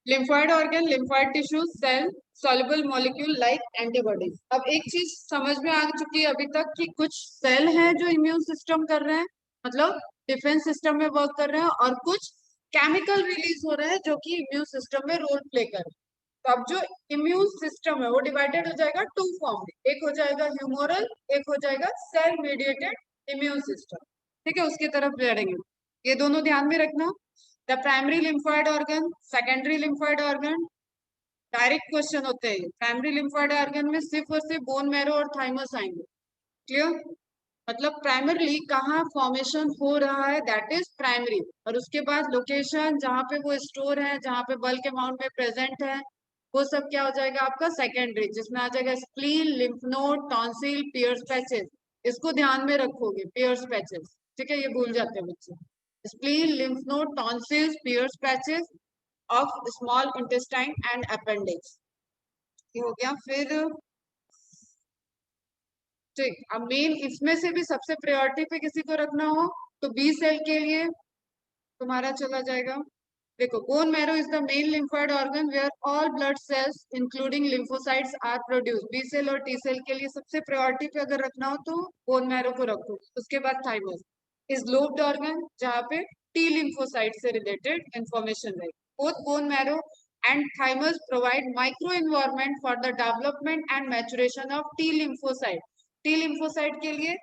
Lymphoid organ, lymphoid tissue, cell, soluble molecule like antibodies. अब एक चीज समझ में आ चुकी है अभी तक कि कुछ सेल हैं जो इम्यून सिस्टम कर रहे हैं, मतलब डिफेंस सिस्टम में वर्क कर रहे हैं, और कुछ केमिकल रिलीज हो रहे हैं जो कि इम्यून सिस्टम में रोल प्ले कर रहे हैं। तो अब जो इम्यून सिस्टम है वो डिवाइडेड हो जाएगा टू फॉर्म में, एक हो जाएगा ह्यूमोरल, एक हो जाएगा सेल मीडिएटेड इम्यून सिस्टम। ठीक है, उसकी तरफ बढ़ेंगे, ये दोनों ध्यान में रखना। The primary lymphoid organ, secondary lymphoid organ, direct question होते हैं। प्राइमरी लिम्फॉइड ऑर्गन में सिर्फ और सिर्फ बोन मैरो और थाइमस आएंगे। क्लियर? मतलब प्राइमरली कहाँ फॉर्मेशन हो रहा है, दैट इज प्राइमरी, और उसके बाद लोकेशन जहाँ पे वो स्टोर है, जहाँ पे बल्क अमाउंट में प्रेजेंट है, वो सब क्या हो जाएगा आपका सेकेंडरी, जिसमें आ जाएगा spleen, lymph node, tonsil, Peyer's patches. इसको ध्यान में रखोगे, पियर्स पैचेस। ठीक है, ये भूल जाते हैं बच्चे। Spleen, lymph node, tonsils, Peyer's patches of small intestine and appendix. ये हो गया। फिर ठीक, अब मेन इसमें से भी सबसे प्रायोरिटी पे किसी को रखना हो तो बी सेल के लिए तुम्हारा चला जाएगा। देखो, bone marrow is the main lymphoid organ where all blood cells including lymphocytes are produce. B cell और टी सेल के लिए सबसे प्रायोरिटी पे अगर रखना हो तो बोन मैरो को रखो। उसके बाद थाइमस इज लोब्ड ऑर्गन, जहाँ पे टी लिम्फोसाइट से रिलेटेड इंफॉर्मेशन रहेगी। Both bone marrow and thymus provide microenvironment for the development and maturation of T lymphocyte. T lymphocyte के लिए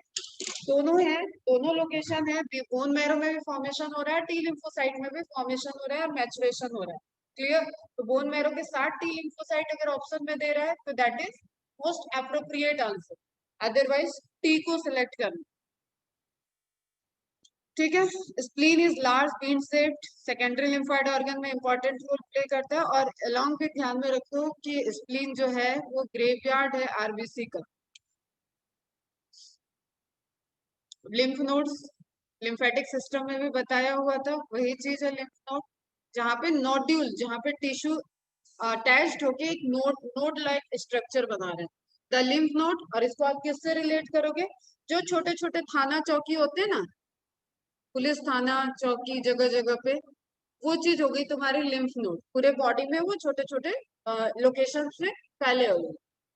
दोनों है, दोनों लोकेशन है, बोन मैरो में भी फॉर्मेशन हो रहा है, टी लिम्फोसाइट में भी फॉर्मेशन हो रहा है और मैचुरेशन हो रहा है। क्लियर? तो बोन मैरो के साथ टी लिम्फोसाइट अगर ऑप्शन में दे रहा है तो that is most appropriate answer, otherwise T को सिलेक्ट करना। ठीक है, spleen is large bean shaped, secondary lymphoid organ में इंपॉर्टेंट रोल प्ले करता है। और अलोंग भी ध्यान में रखो कि स्प्लीन जो है वो ग्रेवयार्ड है आरबीसी का। लिम्फ नोड्स लिम्फेटिक सिस्टम में भी बताया हुआ था, वही चीज है लिम्फ नोड, जहाँ पे नोड्यूल, जहाँ पे टिश्यू अटैच्ड होके एक नोड लाइक स्ट्रक्चर बना रहे हैं, द लिम्फ नोड। और इसको आप किससे रिलेट करोगे? जो छोटे छोटे थाना चौकी होते हैं ना, पुलिस थाना चौकी जगह जगह पे, वो चीज हो गई तुम्हारी लिम्फ नोड। पूरे बॉडी में वो छोटे छोटे लोकेशन में फैले हुए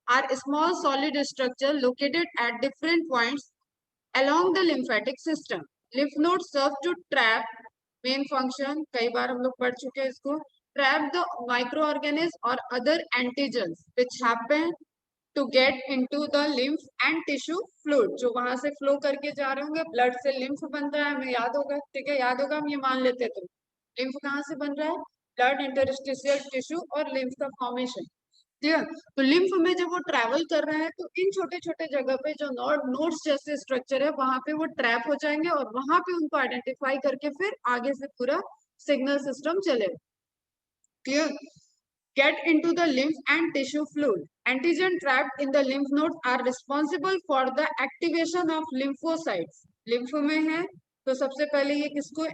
are small solid structure located at different points along the lymphatic system. Lymph nodes serve to trap, main function कई बार हम लोग पढ़ चुके हैं इसको, trap the microorganisms or other antigens which happen to get into the lymph and tissue fluid, जो वहां से फ्लो करके जा रहे होंगे, ब्लड से लिम्फ बन रहा है, हमें याद होगा। ठीक है, याद होगा, हम ये मान लेते थे। लिम्फ कहाँ से बन रहा है? ब्लड, इंटरस्टिशियल टिश्यू और लिम्फ का फॉर्मेशन। ठीक है, तो लिम्फ में जब वो ट्रैवल कर रहे हैं तो इन छोटे छोटे जगह पे जो नोड्स जैसे स्ट्रक्चर है वहां पे वो ट्रैप हो जाएंगे, और वहां पे उनको आइडेंटिफाई करके फिर आगे से पूरा सिग्नल सिस्टम चलेगा। Clear? Get into the lymph and tissue fluid. Antigen trapped in the lymph nodes are responsible for the activation of lymphocytes. lymph में है तो सबसे पहले ये किसको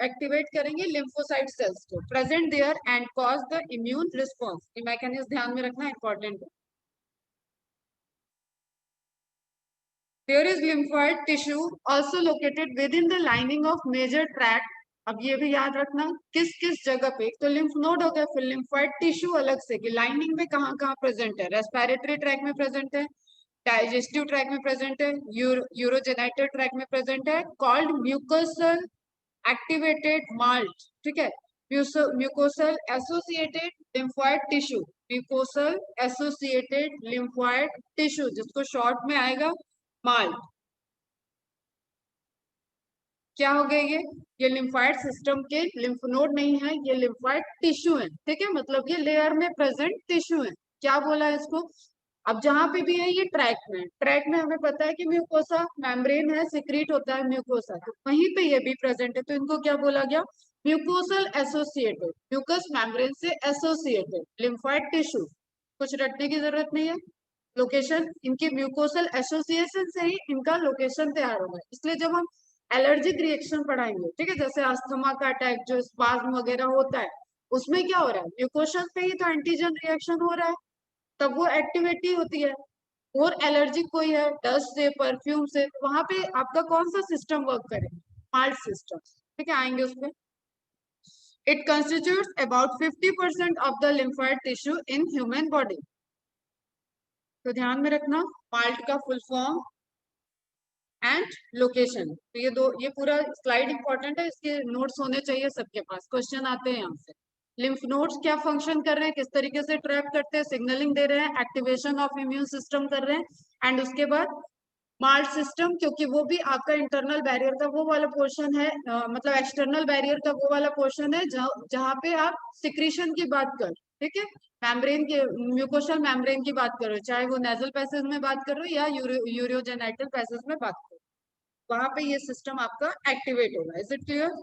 एक्टिवेट करेंगे? lymphocyte cells को, present there and cause the immune response. ये मैकेनिज्म ध्यान में रखना इंपॉर्टेंट है। There is lymphoid tissue also located within the lining of major tract. अब ये भी याद रखना किस किस जगह पे, तो लिम्फ नोड हो गया, फिर लिम्फॉइड टिश्यू अलग से कि लाइनिंग में कहाँ कहाँ प्रेजेंट है। रेस्पिरेटरी ट्रैक में प्रेजेंट है, डाइजेस्टिव ट्रैक में प्रेजेंट है, यूरोजेनाइटल ट्रैक में प्रेजेंट है, कॉल्ड म्यूकोसल एक्टिवेटेड माल्ट। ठीक है, mucosal associated lymphoid tissue, mucosal associated lymphoid tissue, जिसको शॉर्ट में आएगा माल्ट। क्या हो गए ये लिम्फाइड सिस्टम के लिम्फ नोड नहीं है, ये लिम्फाइड टिश्यू है। ठीक है, मतलब ये लेयर में प्रेजेंट टिश्यू है। क्या बोला है इसको? अब जहां पे भी है ये ट्रैक में हमें पता है कि म्यूकोसा मेम्ब्रेन है, सिक्रीट होता है म्यूकोसा, तो वहीं पे ये भी प्रेजेंट है, तो इनको क्या बोला गया? म्यूकोसल एसोसिएटेड, म्यूकस मेम्ब्रेन से एसोसिएटेड लिम्फाइड टिश्यू। कुछ रटने की जरूरत नहीं है, लोकेशन इनके म्यूकोसल एसोसिएशन से ही इनका लोकेशन तैयार होगा। इसलिए जब हम एलर्जिक रिएक्शन पढ़ाएंगे, ठीक है, जैसे अस्थमा का अटैक जो स्पाज्म वगैरह होता है, उसमें क्या हो रहा है? म्यूकोशन पे ही तो एंटीजन रिएक्शन हो रहा है, तब वो एक्टिविटी होती है। और एलर्जिक कोई है डस्ट से, परफ्यूम से, तो वहां पे आपका कौन सा सिस्टम वर्क करे? Malt system. ठीक है, आएंगे उसमें। It constitutes about 50% of the lymphoid tissue in human body. तो ध्यान में रखना, माल्ट का फुल फॉर्म एंड लोकेशन। तो ये पूरा स्लाइड इंपॉर्टेंट है, इसके नोट्स होने चाहिए सबके पास, क्वेश्चन आते हैं यहाँ से। लिम्फ नोड्स क्या फंक्शन कर रहे हैं, किस तरीके से ट्रैप करते हैं, सिग्नलिंग दे रहे हैं, एक्टिवेशन ऑफ इम्यून सिस्टम कर रहे हैं, एंड उसके बाद मार्ट सिस्टम, क्योंकि वो भी आपका इंटरनल बैरियर का वो वाला पोर्शन है, मतलब एक्सटर्नल बैरियर का वो वाला पोर्शन है जहाँ पे आप सिक्रीशन की बात कर, ठीक है, मेम्ब्रेन के, म्यूकोशल मेम्ब्रेन की बात करो, चाहे वो नेजल पैसेज में बात करो या यूरियोजेनाइटल पैसेज में बात करो, वहां पे ये सिस्टम आपका एक्टिवेट होगा। Is it clear?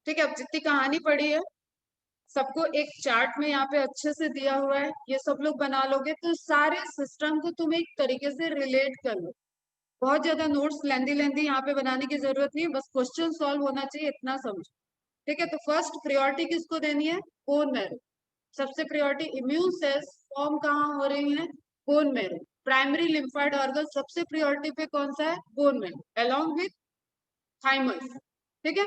ठीक है, अब जितनी कहानी पढ़ी है सबको एक चार्ट में यहाँ पे अच्छे से दिया हुआ है, ये सब लोग बना लोगे तो सारे सिस्टम को तुम एक तरीके से रिलेट कर लो। बहुत ज्यादा नोट्स लेंदी लेंदी यहाँ पे बनाने की जरूरत नहीं है, बस क्वेश्चन सॉल्व होना चाहिए, इतना समझो। ठीक है, तो फर्स्ट प्रायोरिटी किसको देनी है? Bone marrow. सबसे प्रायोरिटी इम्यून सेल्स फॉर्म कहाँ हो रही है? Bone marrow. Primary lymphoid organ सबसे प्रायोरिटी पे कौन सा है? Bone marrow, along with thymus. ठीक है,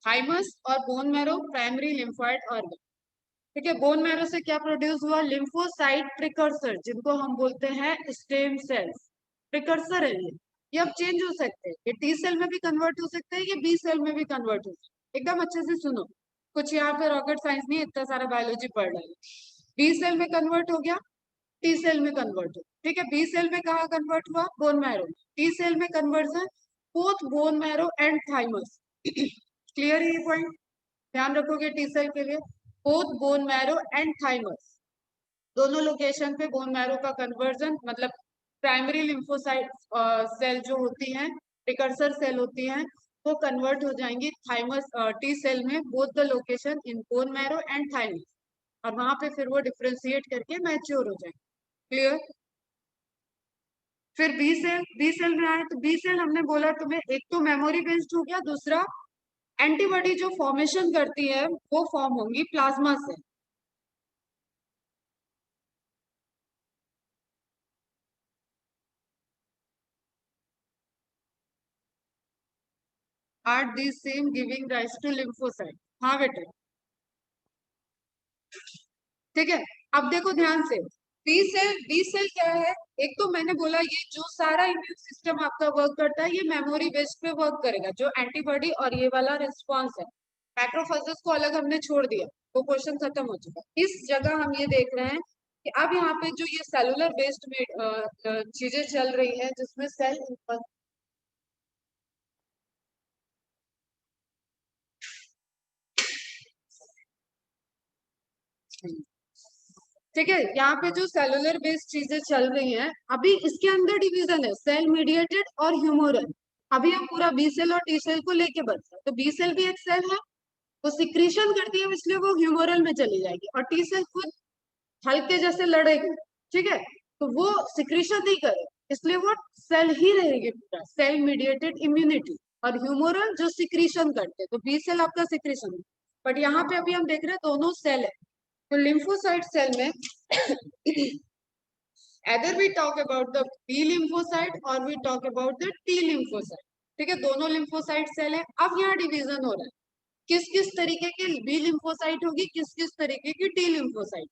थाइमस और bone marrow primary lymphoid organ. ठीक है, बोन मैरो से क्या प्रोड्यूस हुआ? लिम्फोसाइट प्रिकर्सर, जिनको हम बोलते हैं स्टेम सेल्स। प्रिकर्सर है ये अब चेंज हो सकते हैं, ये टी सेल में भी कन्वर्ट हो सकते हैं, ये बी सेल में भी कन्वर्ट हो सकते हैं। एकदम अच्छे से सुनो, कुछ यहाँ पे रॉकेट साइंस नहीं, इतना सारा बायोलॉजी पढ़ रहे हैं। बी सेल में कन्वर्ट हो गया, टी सेल में कन्वर्ट हो, ठीक है, बी सेल में कहा कन्वर्ट हुआ? Bone marrow. टी सेल में conversion both bone marrow and thymus. Clear है ये पॉइंट? ध्यान रखोगे टी सेल के लिए, both bone marrow and thymus, दोनों लोकेशन पे बोन मैरो का कन्वर्जन, मतलब प्राइमरी लिम्फोसाइट सेल जो होती हैं, प्रिकर्सर सेल होती हैं, वो कन्वर्ट हो जाएंगी थाइमस टी सेल में, both the location in bone marrow and thymus, और वहां पे फिर वो डिफ्रेंशिएट करके मैच्योर हो जाएंगे। क्लियर? फिर बी सेल में आए तो बी सेल हमने बोला तुम्हें, एक तो मेमोरी बेस्ड हो गया, दूसरा एंटीबॉडी जो फॉर्मेशन करती है वो फॉर्म होंगी प्लाज्मा से। Are the same giving rise to lymphocyte. हाँ बेटे, ठीक है, अब देखो ध्यान से, बी सेल क्या है? एक तो मैंने बोला ये जो सारा इम्यून सिस्टम आपका वर्क करता है ये मेमोरी बेस्ड पे वर्क करेगा, जो एंटीबॉडी और ये वाला रिस्पॉन्स है। मैक्रोफेजेस को अलग हमने छोड़ दिया, वो क्वेश्चन खत्म हो चुका। इस जगह हम ये देख रहे हैं कि अब यहाँ पे जो ये सेलुलर बेस्ड में चीजें चल रही है, जिसमें सेल, ठीक है, यहाँ पे जो सेलुलर बेस्ड चीजें चल रही हैं, अभी इसके अंदर डिवीजन है सेल मीडिएटेड और ह्यूमोरल। अभी हम पूरा बी सेल और टी सेल को लेके बढ़ते हैं, तो बी सेल भी एक सेल है, वो सिक्रीशन करती है, इसलिए वो ह्यूमोरल में चली जाएगी, और टी सेल खुद हल्के जैसे लड़ेगी, ठीक है, तो वो सिक्रीशन नहीं करे, इसलिए वो सेल ही रहेगी, पूरा सेल मीडिएटेड इम्यूनिटी। और ह्यूमोरल जो सिक्रीशन करते हैं, तो बी सेल आपका सिक्रीशन। बट यहाँ पे अभी हम देख रहे हैं दोनों सेल है, तो लिम्फोसाइट सेल में either we talk about the B lymphocyte or we talk about the T lymphocyte। ठीक है, दोनों लिम्फोसाइट सेल है। अब यहाँ डिवीजन हो रहा है, किस किस तरीके की बी लिम्फोसाइट होगी, किस किस तरीके की टी लिम्फोसाइट।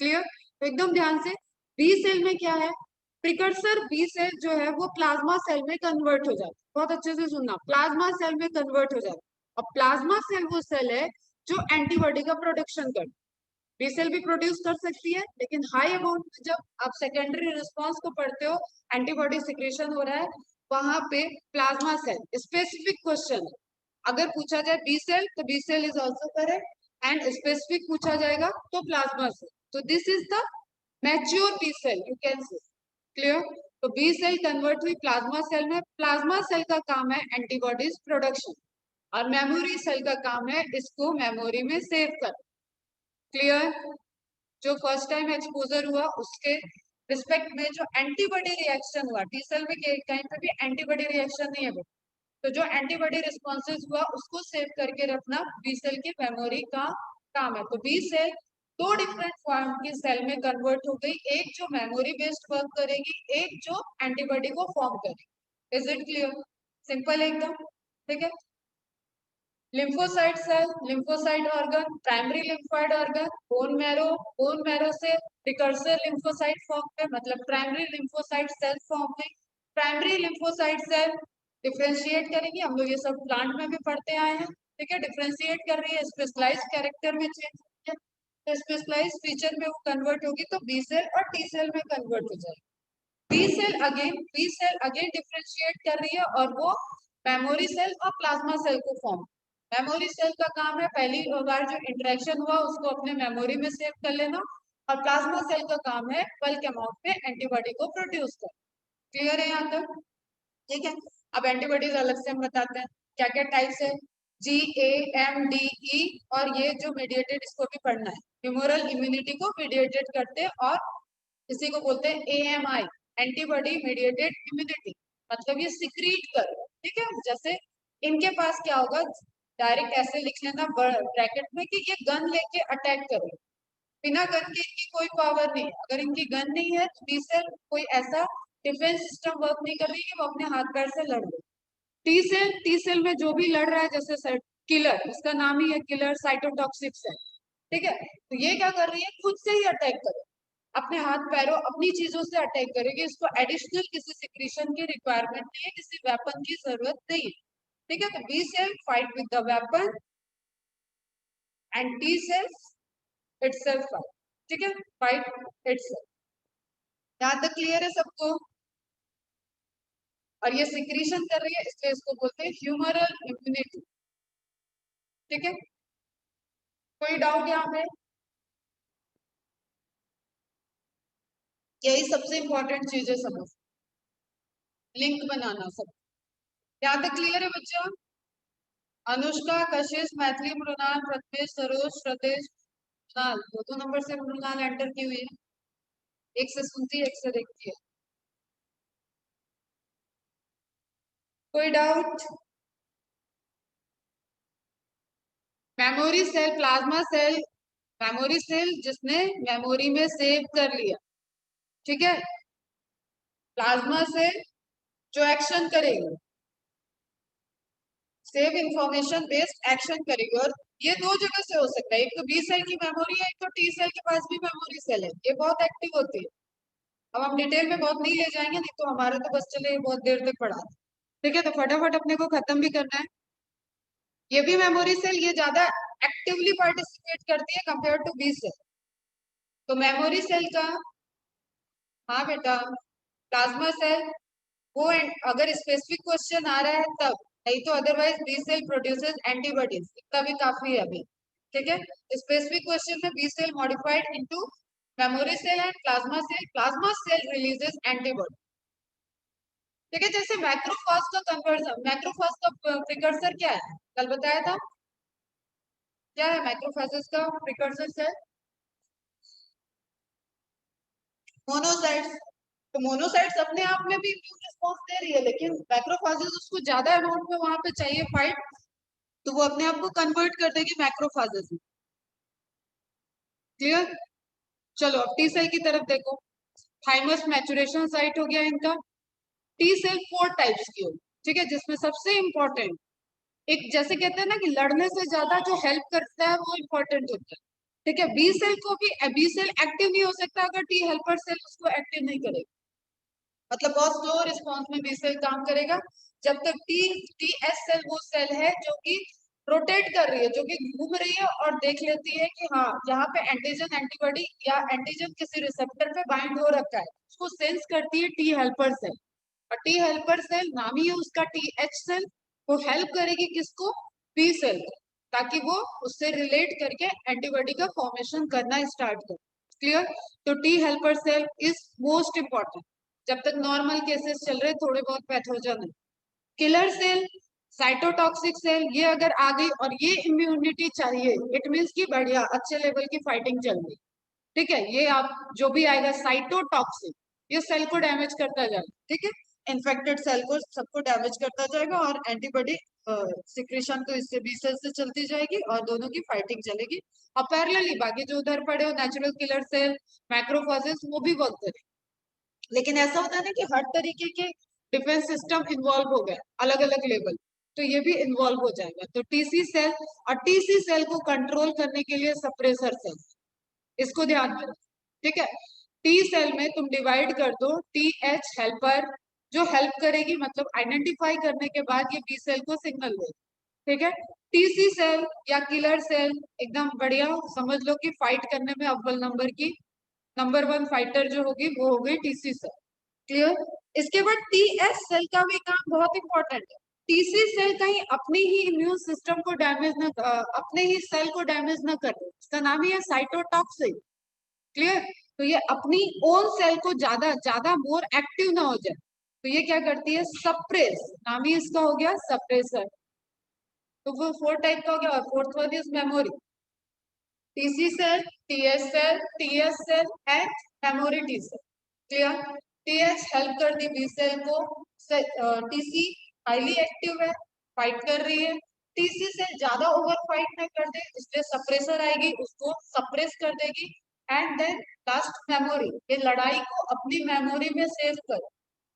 क्लियर? तो एकदम ध्यान से, बी सेल में क्या है? प्रिकर्सर बी सेल जो है वो प्लाज्मा सेल में कन्वर्ट हो जाता है, बहुत अच्छे से सुनना, प्लाज्मा सेल में कन्वर्ट हो जाता है। और प्लाज्मा सेल वो सेल है जो एंटीबॉडी का प्रोडक्शन करता है। बी सेल भी प्रोड्यूस कर सकती है, लेकिन हाई अमाउंट में जब आप सेकेंडरी रिस्पॉन्स को पढ़ते हो, एंटीबॉडी सिक्रेशन हो रहा है, वहां पे प्लाज्मा सेल स्पेसिफिक क्वेश्चन है। अगर पूछा जाए बी सेल तो B cell is also correct, and specific पूछा जाएगा तो प्लाज्मा सेल। तो this is the mature B cell, you can say. Clear? तो बी सेल कन्वर्ट हुई प्लाज्मा सेल में, प्लाज्मा सेल का काम है एंटीबॉडीज प्रोडक्शन, और मेमोरी सेल का काम है इसको मेमोरी में सेव कर। क्लियर? जो फर्स्ट टाइम एक्सपोजर हुआ उसके रिस्पेक्ट में जो एंटीबॉडी रिएक्शन हुआ, टी सेल में कहीं पे भी एंटीबॉडी रिएक्शन नहीं है, तो जो एंटीबॉडी रिस्पॉन्सेज हुआ उसको सेव करके रखना बी सेल की मेमोरी का काम है। तो बी सेल दो डिफरेंट फॉर्म की सेल में कन्वर्ट हो गई, एक जो मेमोरी बेस्ड वर्क करेगी, एक जो एंटीबॉडी को फॉर्म करेगी। Is it clear? सिंपल एकदम, ठीक है। Lymphocyte cell, lymphocyte organ, primary lymphoid organ, bone marrow से प्रिकर्सर लिम्फोसाइट फॉर्म में, मतलब प्राइमरी लिम्फोसाइट सेल फॉर्म में। प्राइमरी लिम्फोसाइट सेल डिफ्रेंशिएट करेंगे, हम लोग ये सब प्लांट में भी पढ़ते आए हैं, ठीक है। डिफ्रेंशिएट कर रही है, स्पेशलाइज कैरेक्टर में चेंज, तो स्पेशलाइज फीचर में वो कन्वर्ट होगी तो बी सेल और टी सेल में कन्वर्ट हो जाएगी। बी सेल अगेन डिफ्रेंशिएट कर रही है और वो मेमोरी सेल और प्लाज्मा सेल को फॉर्म। मेमोरी सेल का काम है पहली बार जो इंटरेक्शन हुआ उसको अपने मेमोरी में सेव कर लेना, और प्लाज्मा सेल का काम है बल्क अमाउंट में एंटीबॉडी को प्रोड्यूस कर। क्लियर है यहाँ तक? ठीक है। अब एंटीबॉडीज अलग से हम बताते हैं क्या क्या टाइप्स है। GAMDE, और ये जो मीडिएटेड, इसको भी पढ़ना है। ह्यूमरल इम्यूनिटी को मीडिएटेड करते हैं, और इसी को बोलते हैं AMI, एंटीबॉडी मीडिएटेड इम्यूनिटी, मतलब ये सिक्रीट कर, ठीक है। जैसे इनके पास क्या होगा, डायरेक्ट ऐसे लिख लेना ब्रैकेट में कि ये गन लेके अटैक कर रहे, बिना गन के इनकी कोई पावर नहीं है। अगर इनकी गन नहीं है तो बी सेल कोई ऐसा डिफेंस सिस्टम वर्क नहीं कर रही कि वो अपने हाथ पैर से लड़ ले। टी सेल में जो भी लड़ रहा है, जैसे किलर, इसका नाम ही है किलर, साइटोटॉक्सिक सेल, ठीक है। तो ये क्या कर रही है, खुद से ही अटैक करे, अपने हाथ पैरों अपनी चीजों से अटैक करेगी, इसको एडिशनल किसी सिक्रीशन की रिक्वायरमेंट नहीं है, किसी वेपन की जरूरत नहीं है, ठीक है। तो B cell fight with the weapon and T cells itself fight, ठीक है, फाइट इटसेल्फ। यहाँ तक क्लियर है सबको? और ये सिक्रीशन कर रही है इसलिए इसको बोलते हैं ह्यूमरल इम्यूनिटी, ठीक है। कोई डाउट यहाँ पे? यही सबसे इंपॉर्टेंट चीज है, समझ, लिंक बनाना सब। यहाँ तक क्लियर है बच्चों? अनुष्का, कशिश, मैथिली, मृणाल, प्रथमेश, सरोज, श्रतेश, मृणाल, दो नंबर से मृणाल एंटर की हुई है, एक से सुनती है एक से देखती है। कोई doubt? Memory cell, plasma cell, memory cell जिसने मेमोरी में सेव कर लिया, ठीक है। प्लाज्मा सेल जो एक्शन करेगी, सेव इंफॉर्मेशन बेस्ड एक्शन करेगी, और ये दो जगह से हो सकता है, एक तो बी सेल की मेमोरी है, एक तो टी सेल के पास भी मेमोरी सेल है, ये बहुत एक्टिव होती है। अब हम डिटेल में बहुत नहीं ले जाएंगे, नहीं तो हमारा तो बस चले बहुत देर तक पढ़ा, ठीक है। तो फटाफट अपने को खत्म भी करना है। ये भी मेमोरी सेल, ये ज्यादा एक्टिवली पार्टिसिपेट करती है कंपेयर टू बी सेल। तो मेमोरी सेल का, हाँ बेटा, प्लाज्मा सेल वो अगर स्पेसिफिक क्वेश्चन आ रहा है तब, नहीं तो otherwise B cell produces antibodies, इतना भी काफी है अभी, ठीक है। स्पेसिफिक क्वेश्चन में B cell modified into memory cell and plasma cell releases antibody, ठीक है। जैसे मैक्रोफाज का कन्वर्जन, मैक्रोफाज का प्रिकर्सर क्या है, कल बताया था, क्या है मैक्रोफाजेस का प्रिकर्सर सेल? मोनोसाइट्स। तो मोनोसाइट्स अपने आप में भी इम्यून रिस्पॉन्स दे रही है, लेकिन मैक्रोफाजेस उसको ज्यादा अमाउंट में वहां पे चाहिए फाइट, तो वो अपने आप को कन्वर्ट कर देगी मैक्रोफाजेस में। क्लियर? चलो अब टी सेल की तरफ देखो। थाइमस मैचुरेशन साइट हो गया इनका। टी सेल 4 टाइप्स की होगी, ठीक है, जिसमें सबसे इंपॉर्टेंट, एक जैसे कहते हैं ना कि लड़ने से ज्यादा जो हेल्प करता है वो इंपॉर्टेंट होता है, ठीक है। बी सेल को भी, बी सेल एक्टिव नहीं हो सकता अगर टी हेल्पर सेल उसको एक्टिव नहीं करेगा, मतलब बहुत स्लो रिस्पॉन्स में बी सेल काम करेगा। जब तक टी एस सेल वो सेल है जो कि रोटेट कर रही है, जो कि घूम रही है और देख लेती है कि हाँ यहाँ पे एंटीजन एंटीबॉडी या एंटीजन किसी रिसेप्टर पे बाइंड हो रखा है, उसको सेंस करती है टी हेल्पर सेल। और टी हेल्पर सेल नाम ही है उसका, टी एच सेल, वो हेल्प करेगी किसको, बी सेल को, ताकि वो उससे रिलेट करके एंटीबॉडी का फॉर्मेशन करना स्टार्ट करे। क्लियर? तो T helper cell is most important जब तक नॉर्मल केसेस चल रहे, थोड़े बहुत पैथोजन है। किलर सेल, साइटोटॉक्सिक सेल, ये अगर आ गई और ये इम्यूनिटी चाहिए, इट मीन्स की बढ़िया अच्छे लेवल की फाइटिंग चल रही, ठीक है। ये आप जो भी आएगा साइटोटॉक्सिक, ये सेल को डैमेज करता जाएगा, ठीक है। इन्फेक्टेड सेल को सबको डैमेज करता जाएगा, और एंटीबॉडी सिक्रेशन तो इससे बी सेल से चलती जाएगी और दोनों की फाइटिंग चलेगी। और पैरेलली बाकी जो उधर पड़े हो नेचुरल किलर सेल, मैक्रोफाजेस, वो भी वर्क करेंगे। लेकिन ऐसा होता है ना कि हर तरीके के डिफेंस सिस्टम इन्वॉल्व हो गए अलग अलग लेवल, तो ये भी इन्वॉल्व हो जाएगा। तो टीसी सेल, और टीसी सेल को कंट्रोल करने के लिए सप्रेसर सेल, इसको ध्यान देना। ठीक है, टी सेल में तुम डिवाइड कर दो, टी एच हेल्पर जो हेल्प करेगी, मतलब आइडेंटिफाई करने के बाद ये बी सेल को सिग्नल देगी। ठीक है, टीसी सेल या किलर सेल एकदम बढ़िया, समझ लो कि फाइट करने में अव्वल नंबर की नंबर 1 फाइटर जो होगी वो हो गई टीसी सेल। क्लियर। इसके बाद टीएस सेल का भी काम बहुत इंपॉर्टेंट है। टीसी सेल कहीं अपनी ही इम्यून सिस्टम को डैमेज न अपने ही सेल को डैमेज न कर दे, इसका नाम ही है साइटोटॉक्सिक। क्लियर। तो ये अपनी ओन सेल को ज्यादा ज्यादा मोर एक्टिव ना हो जाए, तो ये क्या करती है, सप्रेस, नाम ही इसका हो गया सप्रेसर। तो वो 4 टाइप का हो गया, और fourth one is memory. TC cell, TS cell, TS cell and memory T cell. Clear. TH help कर दी बी सेल को, टीसी हाईली एक्टिव है, फाइट कर रही है, टीसी सेल ज्यादा ओवर फाइट न कर दे, इसलिए सप्रेसर आएगी, उसको सप्रेस कर देगी। एंड देन लास्ट मेमोरी, ये लड़ाई को अपनी मेमोरी में सेव कर,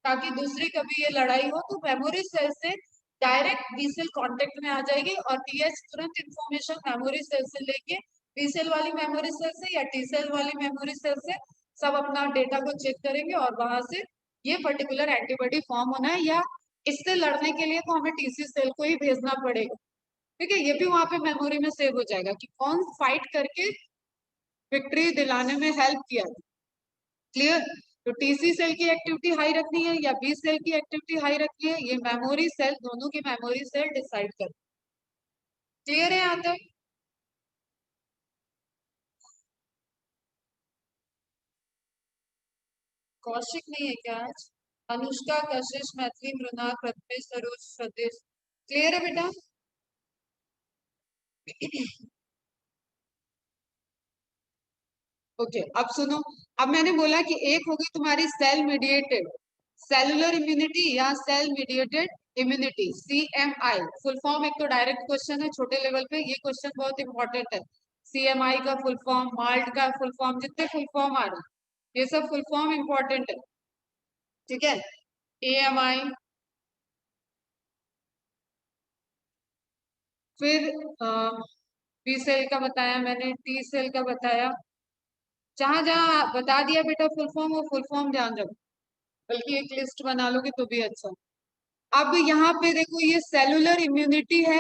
ताकि दूसरी कभी ये लड़ाई हो तो मेमोरी सेल से डायरेक्ट बी सेल कॉन्टेक्ट में आ जाएगी, और टीएच तुरंत इंफॉर्मेशन मेमोरी सेल से लेके बी सेल वाली मेमोरी सेल से या टी सेल वाली मेमोरी सेल से सब अपना डेटा को चेक करेंगे, और वहां से ये पर्टिकुलर एंटीबॉडी फॉर्म होना है, या इससे लड़ने के लिए तो हमें टीसी सेल को ही भेजना पड़ेगा। ठीक है, ये भी वहां पे मेमोरी में सेव हो जाएगा कि कौन फाइट करके विक्ट्री दिलाने में हेल्प किया। क्लियर। तो टीसी सेल की एक्टिविटी हाई रखनी है या बी सेल की एक्टिविटी हाई रखनी है, ये मेमोरी सेल, दोनों की मेमोरी सेल डिसाइड कर। क्लियर है यहाँ तक। कौशिक नहीं है क्या आज? अनुष्का, कशिश, मैथिली, मृणाल, रत्नेश, सरोज, सतीश। क्लियर है बेटा। ओके, अब सुनो। अब मैंने बोला कि एक होगी तुम्हारी सेल मीडिएटेड सेलुलर इम्यूनिटी या cell mediated immunity, CMI full form. एक तो डायरेक्ट क्वेश्चन है छोटे लेवल पे, ये क्वेश्चन बहुत इंपॉर्टेंट है। सीएमआई का फुल फॉर्म, माल्ट का फुल फॉर्म, जितने फुल फॉर्म आ रहे हैं ये सब फुल फॉर्म इंपॉर्टेंट है। ठीक है, एएमआई, फिर बी सेल का बताया मैंने, टी सेल का बताया, जहां जहां बता दिया बेटा फुल फॉर्म, वो फुल फॉर्म ध्यान रखो, बल्कि एक लिस्ट बना लोगे तो भी अच्छा। अब यहाँ पे देखो, ये सेलुलर इम्यूनिटी है।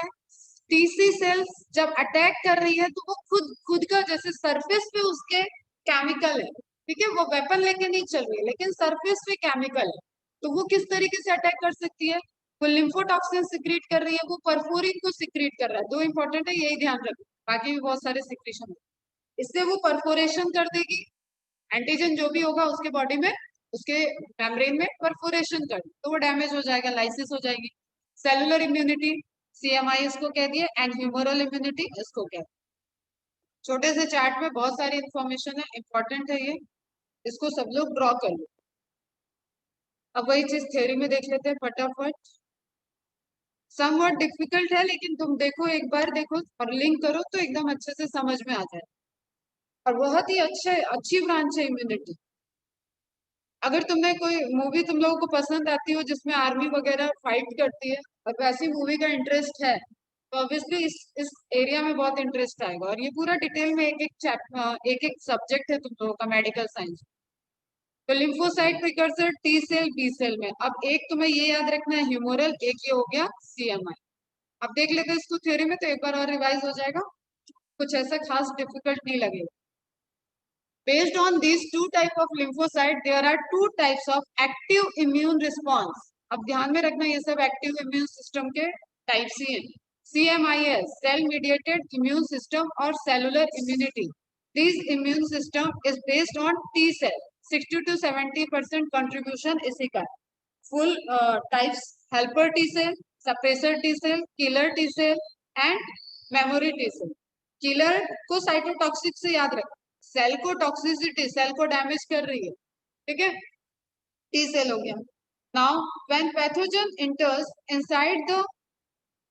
टीसी सेल्स जब अटैक कर रही है तो वो खुद खुद का, जैसे सरफेस पे उसके केमिकल है, ठीक है, वो वेपन लेके नहीं चल रही है, लेकिन सरफेस पे केमिकल है, तो वो किस तरीके से अटैक कर सकती है, वो लिम्फोटॉक्सिन सिक्रीट कर रही है, वो परफोरिन को सिक्रीट कर रहा है, दो इंपॉर्टेंट है, यही ध्यान रखो, बाकी भी बहुत सारे सिक्रीशन है। इससे वो परफोरेशन कर देगी, एंटीजन जो भी होगा उसके बॉडी में, उसके मेम्ब्रेन में परफोरेशन कर, तो वो डैमेज हो जाएगा, लाइसिस हो जाएगी। सेलुलर इम्यूनिटी, सीएमआई इसको कह दिए, एंड ह्यूमरल इम्यूनिटी इसको कह दिए। छोटे से चार्ट में बहुत सारी इंफॉर्मेशन है, इंपॉर्टेंट है ये, इसको सब लोग ड्रॉ कर लो। अब वही चीज थ्योरी में देख लेते हैं फटाफट। समवट डिफिकल्ट है, लेकिन तुम देखो, एक बार देखो और लिंक करो तो एकदम अच्छे से समझ में आ जाए, और बहुत ही अच्छी ब्रांच है इम्यूनिटी। अगर तुमने कोई मूवी तुम लोगों को पसंद आती हो जिसमें आर्मी वगैरह फाइट करती है, और वैसी मूवी का इंटरेस्ट है, तो ऑब्वियसली इस एरिया में बहुत इंटरेस्ट आएगा, और ये पूरा डिटेल में एक एक सब्जेक्ट है तुम लोगों का मेडिकल साइंस। तो lymphocyte precursor T cell B cell में, अब एक तुम्हें ये याद रखना है ह्यूमोरल, एक ये हो गया सीएमआई। अब देख लेते हैं इसको थ्योरी में, तो एक बार और रिवाइज हो जाएगा, कुछ ऐसा खास डिफिकल्ट नहीं लगेगा। Based on these two type of lymphocyte, there are two types of active immune response. अब ध्यान में रखना, ये सब एक्टिव इम्यून सिस्टम के टाइप्स ही हैं। CMIS, cell mediated immune system और cellular immunity. This immune system is based on T cell. 60 to 70% contribution इसी का। Full types: helper T cell, suppressor T cell, killer T cell and memory T cell. Killer को cytotoxic से याद रख, cell को toxicity, cell को damage कर रही है, ठीक है, टी सेल हो गया। Now when pathogen enters inside the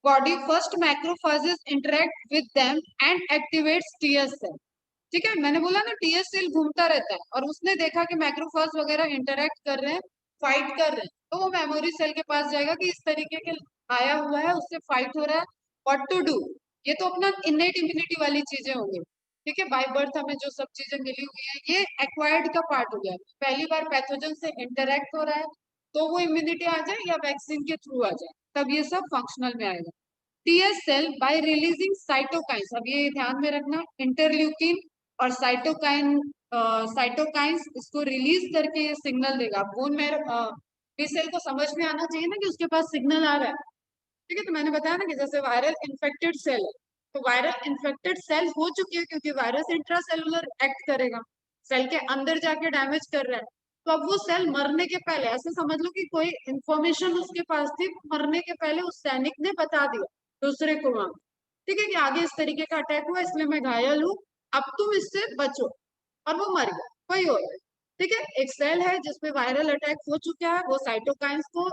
body, first macrophages interact with them and activates TS cell. ठीक है, मैंने बोला ना टीएस सेल घूमता रहता है, और उसने देखा कि मैक्रोफेज वगैरह इंटरेक्ट कर रहे हैं, फाइट कर रहे हैं, तो वो मेमोरी सेल के पास जाएगा कि इस तरीके के आया हुआ है, उससे फाइट हो रहा है, व्हाट टू डू। ये तो अपना इनेट इम्यूनिटी वाली चीजें होंगी, ठीक है, बाय बर्थ हमें जो सब चीजें मिली हुई है, ये एक्वायर्ड का पार्ट हो गया। पहली बार पैथोजन से इंटरेक्ट हो रहा है तो वो इम्यूनिटी आ जाए या वैक्सीन के थ्रू आ जाए, तब ये सब फंक्शनल में आएगा। TS cell by releasing cytokines, अब ये ध्यान में रखना, इंटरल्यूकिन और साइटोकाइन, साइटोकाइंस इसको रिलीज करके ये सिग्नल देगा। बोन मैरो बी सेल को समझ में आना चाहिए ना कि उसके पास सिग्नल आ रहा है, ठीक है। तो मैंने बताया ना कि जैसे वायरल इन्फेक्टेड सेल है, तो वायरल इन्फेक्टेड सेल हो चुकी है क्योंकि वायरस इंट्रासेलुलर एक्ट करेगा, सेल के अंदर जाके डैमेज कर रहा है। तो अब वो सेल मरने के पहले, ऐसे समझ लो कि कोई इंफॉर्मेशन उसके पास थी, मरने के पहले उस सैनिक ने बता दिया दूसरे को वहां, ठीक है, कि आगे इस तरीके का अटैक हुआ, इसलिए मैं घायल हूँ, अब तुम इससे बचो, और वो मर गया, वही हो रहा है, ठीक है। एक सेल है जिसपे वायरल अटैक हो चुका है, वो साइटोकाइंस को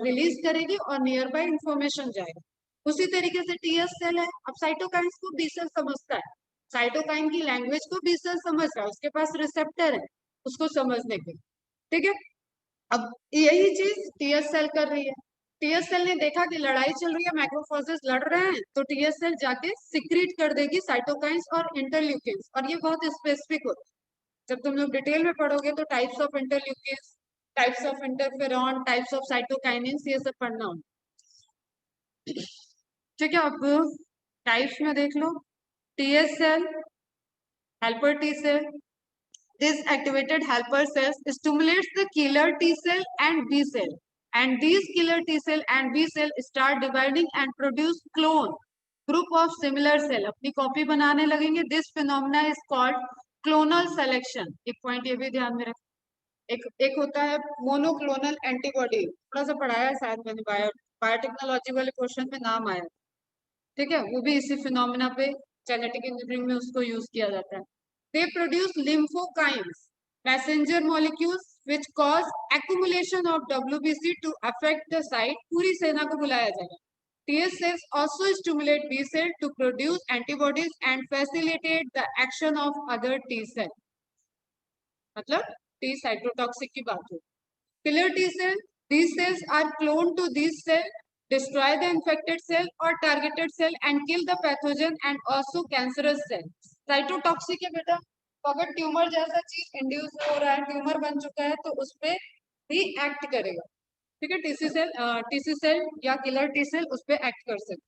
रिलीज करेगी और नियर बाय इंफॉर्मेशन जाएगा। उसी तरीके से टीएस सेल है, अब साइटोकाइंस को बी सेल समझता है, साइटोकाइन की लैंग्वेज को बी सेल समझ रहा है, उसके पास रिसेप्टर है उसको समझने के, ठीक है। अब यही चीज टीएस सेल कर रही है। टीएस सेल ने देखा कि लड़ाई चल रही है, मैक्रोफेजेस लड़ रहे हैं, तो टीएस सेल जाके सिक्रीट कर देगी साइटोकाइंस और इंटरल्यूकिन्स, और ये बहुत स्पेसिफिक होता है। जब तुम लोग डिटेल में पढ़ोगे तो types of interleukins, types of interferon, types of cytokinins, ये सब पढ़ना होगा, ठीक है। अब टाइप्स में देख लो, TS cell, helper T cell, this activated helper cells stimulates the killer T cell and B cell, and these killer T cell and B cell start dividing and produce clone group of similar cell, अपनी copy बनाने लगेंगे। This phenomena is called clonal selection। एक point ये भी ध्यान में रख, एक होता है मोनोक्लोनल एंटीबॉडी, थोड़ा सा पढ़ाया है शायद मैंने, बायोटेक्नोलॉजी वाले क्वेश्चन में नाम आया, ठीक है, वो भी इसी फिनोमिना पे जेनेटिक इंजीनियरिंग में उसको यूज किया जाता है। They produce lymphokines, messenger molecules which cause accumulation of WBC to affect the site, पूरी सेना को बुलाया जाएगा। TS cells also stimulate B cell to produce antibodies and facilitate the action of other T cell, मतलब T cytotoxic की बात हो। Killer T cell, these cells are cloned to these cell, destroy the infected cell or targeted cell and kill the pathogen and also cancerous cell। Cytotoxic है बेटा, तो अगर tumour जैसा चीज इंड्यूस हो रहा है, ट्यूमर बन चुका है, तो उस पे भी एक्ट करेगा, ठीक है। टीसी सेल या किलर टी सेल उस पे एक्ट कर सकते।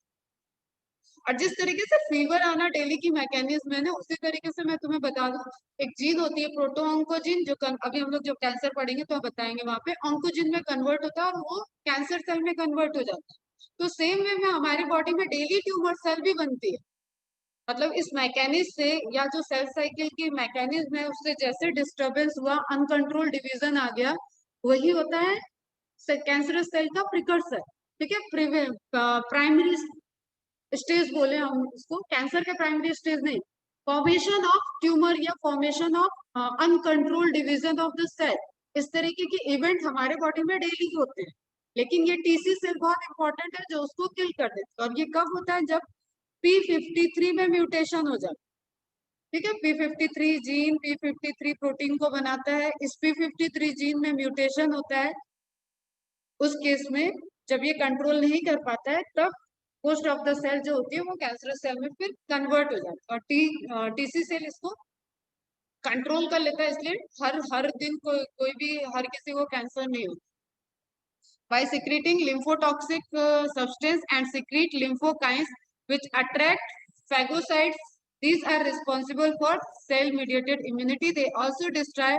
और जिस तरीके से फीवर आना डेली की मैकेनिज्म है ना, उसी तरीके से मैं तुम्हें बता दूं, एक जीन होती है प्रोटो ऑन्कोजीन, जो अभी हम लोग जब कैंसर पढ़ेंगे तो बताएंगे, वहां पे ऑन्कोजीन में कन्वर्ट होता है और वो कैंसर सेल में कन्वर्ट हो जाता है। तो सेम वे में हमारी बॉडी में डेली ट्यूमर सेल भी बनती है, मतलब इस मैकेनिज्म से, या जो सेल साइकिल की मैकेनिज्म है उससे जैसे डिस्टर्बेंस हुआ, अनकंट्रोल डिवीजन आ गया, वही होता है कैंसरस सेल का प्रिकर्सर, ठीक है। प्राइमरी स्टेज बोले हम इसको, कैंसर के प्राइमरी स्टेज नहीं, फॉर्मेशन ऑफ ट्यूमर या formation of uncontrol division of the cell, इस तरीके के इवेंट हमारे बॉडी में डेली होते हैं। लेकिन ये टीसी सेल बहुत इंपॉर्टेंट है जो उसको किल कर देते हैं, और ये कब होता है, जब P53 में म्यूटेशन हो जाता है, ठीक है। P53 जीन P53 प्रोटीन को बनाता है, इस P53 जीन में म्यूटेशन होता है, उस केस में जब ये कंट्रोल नहीं कर पाता है, तब मोस्ट ऑफ द सेल जो होती है वो कैंसरस सेल में फिर कन्वर्ट हो जाता है, और टीसी सेल इसको कंट्रोल कर लेता है, इसलिए हर हर दिन कोई भी हर किसी को कैंसर नहीं होता। by secreting lymphotoxic substance and secrete lymphokines which attract phagocytes. These are responsible for cell-mediated immunity. They also destroy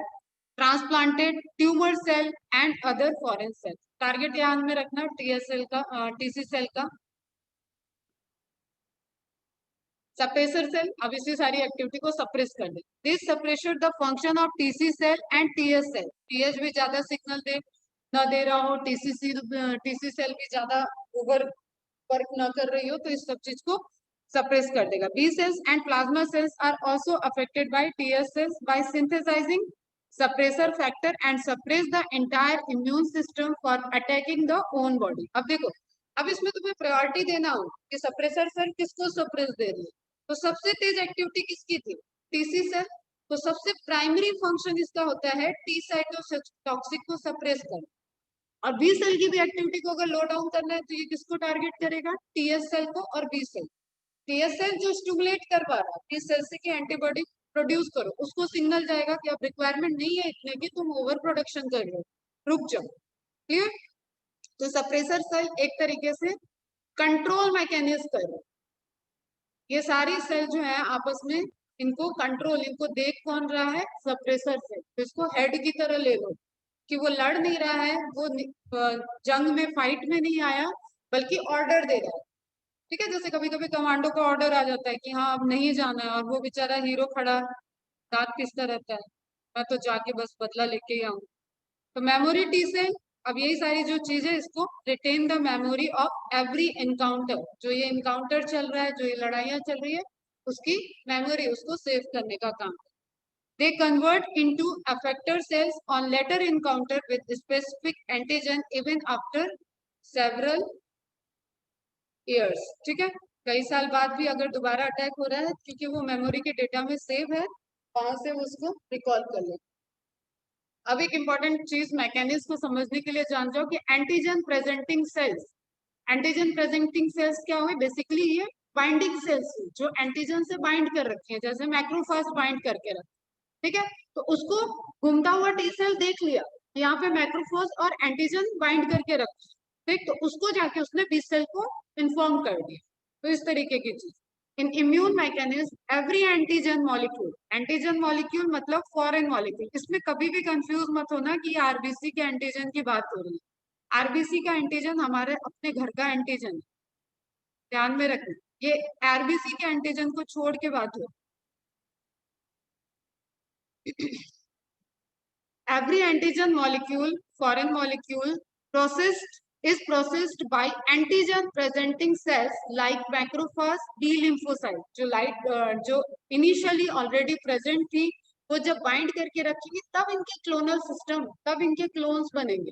transplanted tumor cell and other foreign cells. Target ध्यान में रखना टीएसएल का, टीसी सेल का। Suppressor cell अब इसी सारी activity को suppress कर दे। This suppression the function of TC cell and TS cell, TS भी ज्यादा सिग्नल दे ना दे रहा हो, टीसी सेल भी ज्यादा ओवर वर्क ना कर रही हो, तो इस सब चीज को सप्रेस कर देगा। B cells and plasma cells are also affected by TS cells by synthesising suppressor factor and suppress the entire immune system for attacking the own body. अब देखो, अब इसमें तुम्हें प्रायोरिटी देना हो कि सप्रेसर सेल किसको सप्रेस दे रही है, तो सबसे तेज एक्टिविटी किसकी थी, टीसी सेल। तो सबसे प्राइमरी फंक्शन इसका होता है टी साइटोटॉक्सिक को सप्रेस करना, और बी सेल की भी एक्टिविटी को अगर लो डाउन करना है तो ये किसको टारगेट करेगा, टीएस सेल को और बी सेल। टीएस सेल जो स्टिमुलेट कर पा रहा है बी सेल से कि एंटीबॉडी प्रोड्यूस करो, उसको सिग्नल जाएगा कि अब रिक्वायरमेंट नहीं है इतने की, तुम ओवर प्रोडक्शन कर रहे हो, रुक जाओ। क्लियर? तो सप्रेसर सेल एक तरीके से कंट्रोल मैकेनिज्म कर रहे हैं। ये सारी सेल जो है आपस में इनको कंट्रोल, इनको देख कौन रहा है, सप्रेसर सेल। तो इसको हेड की तरह ले लो कि वो लड़ नहीं रहा है, वो जंग में फाइट में नहीं आया, बल्कि ऑर्डर दे रहा है। ठीक है, जैसे कभी कभी कमांडो का ऑर्डर आ जाता है कि हाँ अब नहीं जाना है, और वो बेचारा हीरो खड़ा दांत पिसता रहता है, मैं तो जाके बस बदला लेके ही आऊँ। तो मेमोरी टी सेल, अब यही सारी जो चीजें, इसको retain the memory of every encounter, जो ये एनकाउंटर चल रहा है, जो ये लड़ाइयाँ चल रही है, उसकी मेमोरी, उसको सेव करने का काम। They convert into effector cells on later encounter with specific antigen even after several years. ठीक है, कई साल बाद भी अगर दोबारा अटैक हो रहा है, क्योंकि वो मेमोरी के डेटा में सेव है, वहां से उसको रिकॉल कर ले। अब एक इंपॉर्टेंट चीज मैकेनिज्म को समझने के लिए जान जाओ कि antigen presenting sales, antigen presenting sales क्या हुए, बेसिकली ये बाइंडिंग सेल्स जो एंटीजन से बाइंड कर रखे हैं, जैसे मैक्रोफाज बाइंड करके रखे। ठीक है, तो उसको घूमता हुआ टी सेल देख लिया, यहाँ पे मैक्रोफोज और एंटीजन बाइंड करके रखा, ठीक, तो उसको जाके उसने बी सेल को इन्फॉर्म कर दिया। तो इस तरीके की चीज। In immune mechanism every antigen molecule, antigen molecule मतलब फॉरेन मॉलिक्यूल, इसमें कभी भी कंफ्यूज मत होना कि आरबीसी के एंटीजन की बात हो रही है। आरबीसी का एंटीजन हमारे अपने घर का एंटीजन है, ध्यान में रखना, ये आरबीसी के एंटीजन को छोड़ के बात हो। Every antigen molecule, foreign molecule, processed is processed by antigen presenting cells like macrophage, B lymphocyte, जो initially already present थी, वो जब बाइंड करके रखेंगे तब इनके क्लोनल सिस्टम, तब इनके क्लोन्स बनेंगे,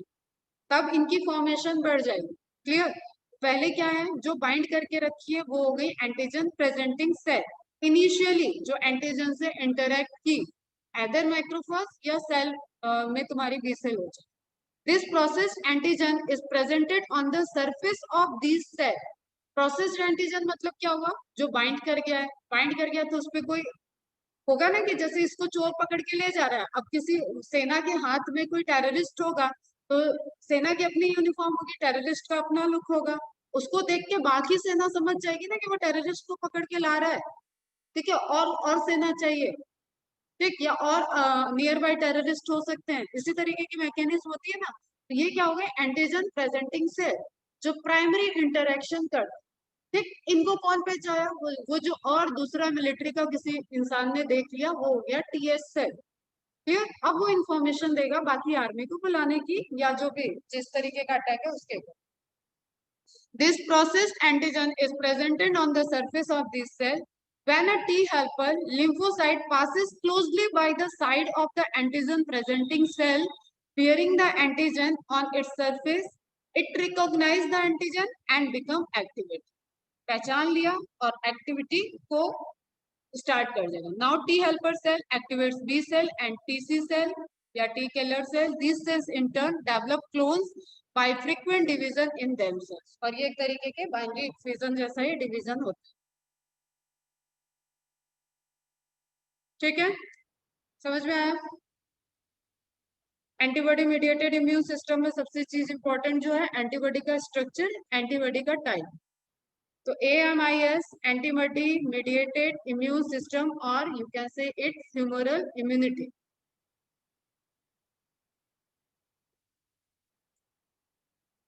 तब इनकी फॉर्मेशन बढ़ जाएगी। क्लियर? पहले क्या है, जो बाइंड करके रखी है वो हो गई एंटीजन प्रेजेंटिंग सेल, इनिशियली जो एंटीजन से इंटरैक्ट की, एदर माइक्रोफाज या सेल में तुम्हारी बी सेल हो जाए। This process antigen is presented on the surface of this cell. Processed antigen मतलब क्या हुआ, जो बाइंड कर गया है, बाइंड कर गया तो उस पर कोई होगा ना, कि जैसे इसको चोर पकड़ के ले जा रहा है, अब किसी सेना के हाथ में कोई टेररिस्ट होगा, तो सेना की अपनी यूनिफॉर्म होगी, टेररिस्ट का अपना लुक होगा, उसको देख के बाकी सेना समझ जाएगी ना कि वो टेररिस्ट को पकड़ के ला रहा है। ठीक है, और सेना चाहिए, ठीक, या और नियर बाय टेररिस्ट हो सकते हैं, इसी तरीके की मैकेनिज्म होती है ना। तो ये क्या हो गया, एंटीजन प्रेजेंटिंग सेल जो प्राइमरी इंटरेक्शन कर, ठीक, इनको कौन पहचाया, वो जो और दूसरा मिलिट्री का किसी इंसान ने देख लिया, वो हो गया टीएस सेल। क्लियर? अब वो इंफॉर्मेशन देगा बाकी आर्मी को बुलाने की, या जो भी जिस तरीके का अटैक है उसके। This processed antigen is presented on the surface of this cell. When a T helper lymphocyte passes closely by the side of the antigen presenting cell, bearing the antigen on its surface, it recognizes the antigen and become activated. पहचान लिया और activity को start कर देगा। Now T helper cell activates B cell and TC cell या T killer cell. This cells in turn develop clones by frequent division in themselves. और ये एक तरीके के बाइनरी फ्यूजन जैसा ही डिवीजन होता है। ठीक है, समझ में आया? एंटीबॉडी मीडिएटेड इम्यून सिस्टम में सबसे चीज इंपॉर्टेंट जो है एंटीबॉडी का स्ट्रक्चर, एंटीबॉडी का टाइप। तो AMIS antibody mediated immune system, और you can say it's humoral immunity.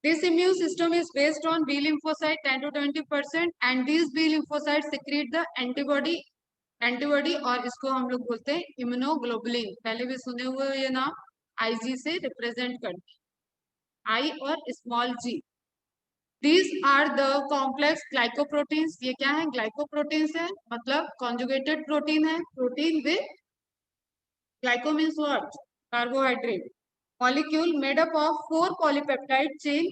This immune system is based on B lymphocyte 10 to 20%, and these B lymphocytes secrete the antibody और इसको हम लोग बोलते हैं इम्यूनोग्लोबुलिन। पहले भी सुने हुए ये नाम, IG से रिप्रेजेंट करते हैं, I और small g। These are the complex glycoproteins। ये क्या है, ग्लाइकोप्रोटीन्स है, मतलब कॉन्जुगेटेड प्रोटीन है, protein with glyco means what, carbohydrate, molecule made up of 4 polypeptide chain,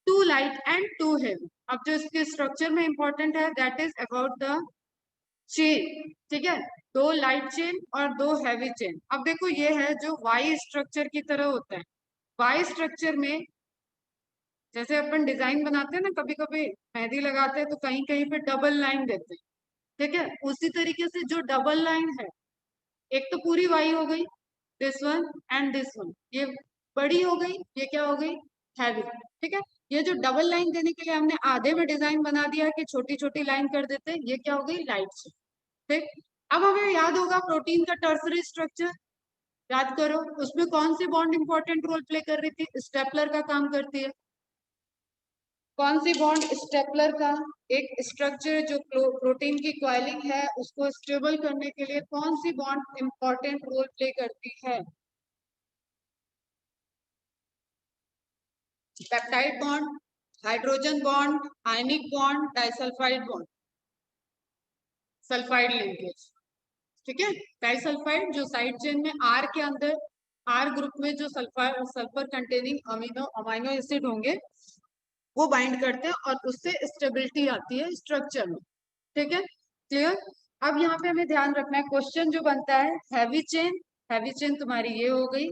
2 light and 2 heavy। अब जो इसके स्ट्रक्चर में इंपॉर्टेंट है, that is about the chain. ठीक है, 2 लाइट चेन और 2 हैवी चेन। अब देखो ये है जो वाई स्ट्रक्चर की तरह होता है। वाई स्ट्रक्चर में जैसे अपन डिजाइन बनाते हैं ना, कभी कभी मेहंदी लगाते हैं तो कहीं कहीं पे डबल लाइन देते हैं, ठीक है, उसी तरीके से जो डबल लाइन है, एक तो पूरी वाई हो गई, this one and this one, ये बड़ी हो गई, ये क्या हो गई, हैवी, ठीक है। ये जो डबल लाइन देने के लिए हमने आधे में डिजाइन बना दिया कि छोटी छोटी लाइन कर देते हैं, ये क्या हो गई, लाइट से, ठीक। अब हमें याद होगा प्रोटीन का टर्सरी स्ट्रक्चर, याद करो, उसमें कौन सी बॉन्ड इंपॉर्टेंट रोल प्ले कर रही थी, स्टेपलर का काम करती है। कौन सी बॉन्ड, स्टेपलर का। एक स्ट्रक्चर जो प्रोटीन की कॉइलिंग है उसको स्टेबल करने के लिए कौन सी बॉन्ड इंपॉर्टेंट रोल प्ले करती है, peptide bond, hydrogen bond, ionic bond, disulphide bond, sulphide linkage, ठीक है। डाइसल्फाइड जो साइड चेन में आर के अंदर, आर ग्रुप में जो sulphur sulphur containing amino acid होंगे वो बाइंड करते हैं और उससे स्टेबिलिटी आती है स्ट्रक्चर में, ठीक है, क्लियर। अब यहाँ पे हमें ध्यान रखना है, क्वेश्चन जो बनता है हैवी चेन, हैवी चेन तुम्हारी ये हो गई,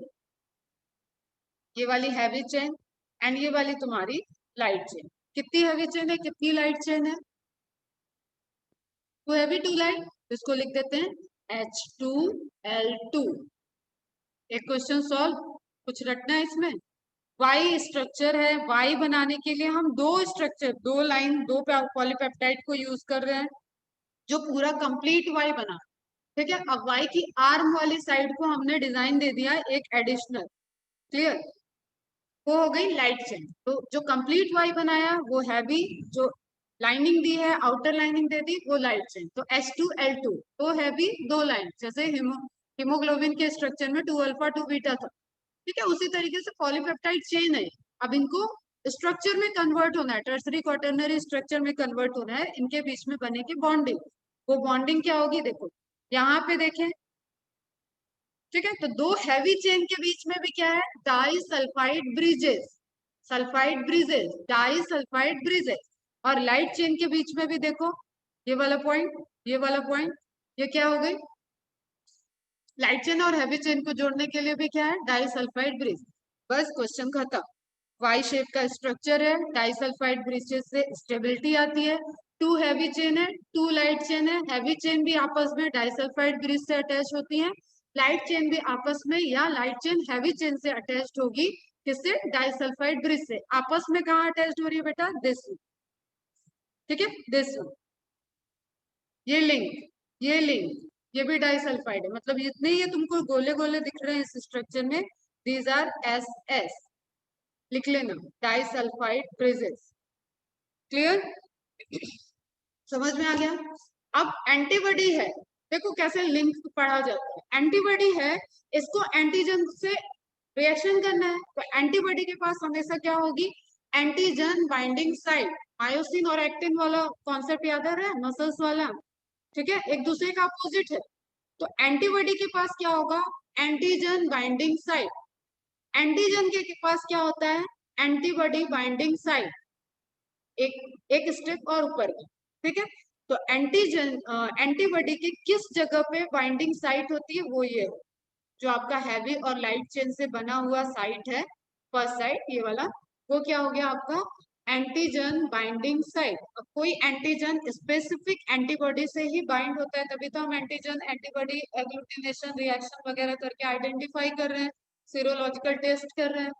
ये वाली हैवी चेन, एंड ये वाली तुम्हारी लाइट चेन। कितनी हैवी चेन है, कितनी लाइट चेन है, टू हैवी टू लाइट, इसको लिख देते हैं H2L2। एक क्वेश्चन सॉल्व, कुछ रटना है इसमें। वाई स्ट्रक्चर है, वाई बनाने के लिए हम दो स्ट्रक्चर, दो लाइन, दो पॉलीपेप्टाइड को यूज कर रहे हैं जो पूरा कंप्लीट वाई बना, ठीक है। अब वाई की आर्म वाली साइड को हमने डिजाइन दे दिया एक एडिशनल, क्लियर, वो हो गई लाइट चेन। तो जो कंप्लीट वाई बनाया वो हैवी, जो लाइनिंग दी है, आउटर लाइनिंग दे दी, वो लाइट चेन। तो H2L2 तो हैवी, दो लाइन, जैसे हीमोग्लोबिन के स्ट्रक्चर में 2 अल्फा 2 बीटा था, ठीक है, उसी तरीके से पॉलीपेप्टाइड चेन है। अब इनको स्ट्रक्चर में कन्वर्ट होना है, टर्सरी क्वाटरनरी स्ट्रक्चर में कन्वर्ट होना है, इनके बीच में बनेगी बॉन्डिंग। वो बॉन्डिंग क्या होगी, देखो यहाँ पे देखें, ठीक है। तो दो हैवी चेन के बीच में भी क्या है, disulphide bridges, sulphide bridges, disulphide bridges. और लाइट चेन के बीच में भी देखो, ये वाला पॉइंट, ये वाला पॉइंट, ये क्या हो गई, लाइट चेन और हैवी चेन को जोड़ने के लिए भी क्या है, डाई सल्फाइड ब्रिज। बस क्वेश्चन खत्म। वाई शेप का स्ट्रक्चर है, डाई सल्फाइड ब्रिजेस से स्टेबिलिटी आती है, टू हैवी चेन है, टू लाइट चेन है, हैवी चेन भी आपस में डाई सल्फाइड ब्रिज से अटैच होती है, लाइट चेन भी आपस में, या लाइट चेन हैवी चेन से अटैच होगी, किससे, डाई सल्फाइड ब्रिज से। आपस में कहाँ अटैच हो रही है बेटा, दिस, ठीक है, दिस, ये लिंक, ये लिंक, ये भी डाइसल्फाइड है, मतलब जितने ये तुमको गोले गोले दिख रहे हैं इस स्ट्रक्चर में, दीज आर SS, लिख लेना, डाइसल्फाइड ब्रिजेस, क्लियर, समझ में आ गया। अब एंटीबॉडी है, देखो कैसे लिंक पढ़ा जाता है, एंटीबॉडी है, इसको एंटीजन से रिएक्शन करना है, तो एंटीबॉडी के पास हमेशा क्या होगी, एंटीजन बाइंडिंग साइट। मायोसिन और एक्टिन वाला कॉन्सेप्ट याद आ रहा है, मसल्स वाला, ठीक है, एक दूसरे का अपोजिट है। तो एंटीबॉडी के पास क्या होगा, एंटीजन बाइंडिंग साइट, एंटीजन के पास क्या होता है, एंटीबॉडी बाइंडिंग साइट, एक एक स्टेप और ऊपर का, ठीक है। तो एंटीजन एंटीबॉडी की किस जगह पे बाइंडिंग साइट होती है, वो ये जो आपका हैवी और लाइट चेन से बना हुआ साइट है, फर्स्ट साइट ये वाला, वो क्या हो गया आपका, एंटीजन बाइंडिंग साइट। अब कोई एंटीजन स्पेसिफिक एंटीबॉडी से ही बाइंड होता है, तभी तो हम एंटीजन एंटीबॉडी एग्लूटिनेशन रिएक्शन वगैरह करके आइडेंटिफाई कर रहे हैं, सीरोलॉजिकल टेस्ट कर रहे हैं।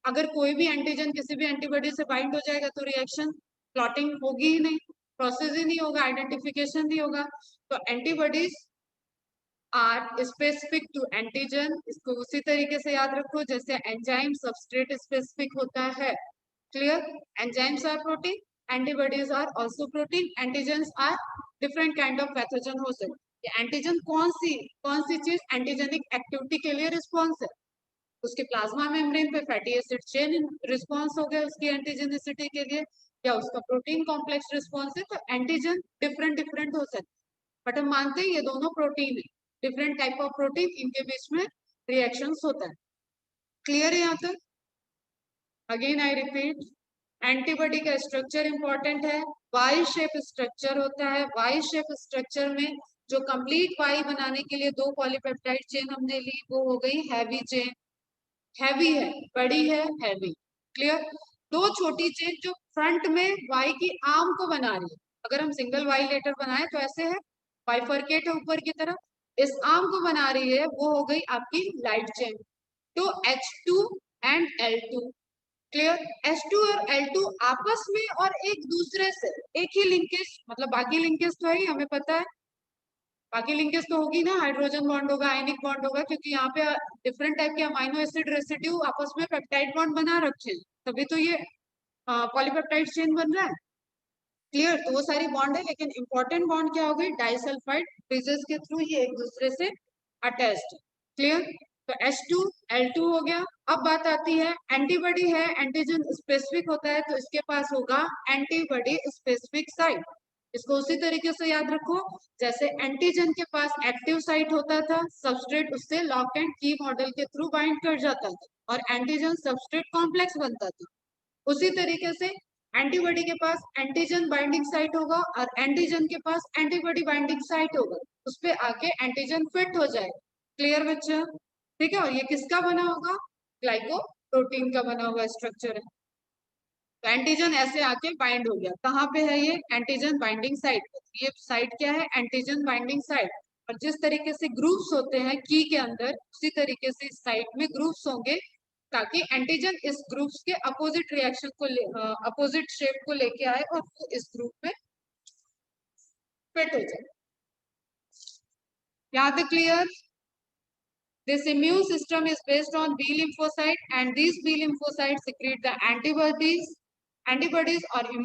अगर कोई भी एंटीजन किसी भी एंटीबॉडी से बाइंड हो जाएगा तो रिएक्शन प्लॉटिंग होगी ही नहीं, प्रोसेस ही नहीं होगा, आइडेंटिफिकेशन नहीं होगा। तो antibodies are specific to antigen, इसको उसी तरीके से याद रखो जैसे एंजाइम सबस्ट्रेट स्पेसिफिक होता है, clear. Enzymes are protein, antibodies are also protein, antigens are different kind of pathogen हो सकते हैं। एंटीजन कौन सी चीज एंटीजेनिक एक्टिविटी के लिए रिस्पॉन्स है, उसके प्लाज्मा मेम्ब्रेन पे फैटी एसिड चेन रिस्पॉन्स हो गया उसकी एंटीजेनिसिटी के लिए, या उसका प्रोटीन कॉम्प्लेक्स रिस्पॉन्स है। तो एंटीजन डिफरेंट डिफरेंट हो सकते हैं, बट हम मानते हैं ये दोनों प्रोटीन है, डिफरेंट टाइप ऑफ प्रोटीन, इनके बीच में रिएक्शंस होता है, क्लियर है यहाँ तक। अगेन आई रिपीट, एंटीबॉडी का स्ट्रक्चर इंपॉर्टेंट है, वाई शेप स्ट्रक्चर होता है, वाई शेप स्ट्रक्चर में जो कंप्लीट वाई बनाने के लिए दो पॉलीपेप्टाइड चेन हमने ली वो हो गई हैवी चेन, हैवी है, बड़ी है, हैवी, क्लियर। दो छोटी चेन जो फ्रंट में वाई की आर्म को बना रही है। अगर हम सिंगल वाई लेटर बनाए तो ऐसे है, बाइफरकेट है ऊपर की तरफ। इस आर्म को बना रही है वो हो गई आपकी लाइट चेन। तो H2 and L2, clear. H2 और L2 आपस में और एक दूसरे से एक ही लिंकेज, मतलब बाकी लिंकेज तो है ही हमें पता है, बाकी लिंकेज तो होगी ना, हाइड्रोजन बॉन्ड होगा, आयनिक बॉन्ड होगा, क्योंकि यहाँ पे डिफरेंट टाइप के अमाइनो एसिड रेसिड्यू आपस में पेप्टाइड बॉन्ड बना रखे हैं, तभी तो ये पॉलीपेप्टाइड चेन बन रहा है, क्लियर। तो वो सारी बॉन्ड है, लेकिन इंपॉर्टेंट बॉन्ड क्या हो गई, डाइसल्फाइड ब्रिजेस के थ्रू ये एक दूसरे से अटैच्ड, क्लियर। तो H2 L2 हो गया। अब बात आती है एंटीबॉडी है, एंटीजन स्पेसिफिक होता है, तो इसके पास होगा एंटीबॉडी स्पेसिफिक साइट। इसको उसी तरीके से याद रखो जैसे एंटीजन के पास एक्टिव साइट होता था, सबस्ट्रेट उससे लॉक एंड की मॉडल के थ्रू बाइंड कर जाता था और एंटीजन सबस्ट्रेट कॉम्प्लेक्स बनता था। उसी तरीके से एंटीबॉडी के पास एंटीजन बाइंडिंग साइट होगा और एंटीजन के पास एंटीबॉडी बाइंडिंग साइट होगा, उस पे आके एंटीजन फिट हो जाएगा, क्लियर बच्चा, ठीक है। और ये किसका बना होगा, ग्लाइको प्रोटीन का बना हुआ स्ट्रक्चर है। तो एंटीजन ऐसे आके बाइंड हो गया, कहाँ पे है ये, एंटीजन बाइंडिंग साइट पे। ये साइट क्या है, एंटीजन बाइंडिंग साइट। और जिस तरीके से ग्रुप्स होते हैं की के अंदर, उसी तरीके से इस साइट में ग्रुप्स होंगे, ताकि एंटीजन इस ग्रुप्स के अपोजिट रिएक्शन को अपोजिट शेप को लेके आए और वो इस ग्रुप में फिट हो जाए। यहाँ तक clear. This immune system is based on B lymphocyte, and these B lymphocytes secrete the antibodies or immune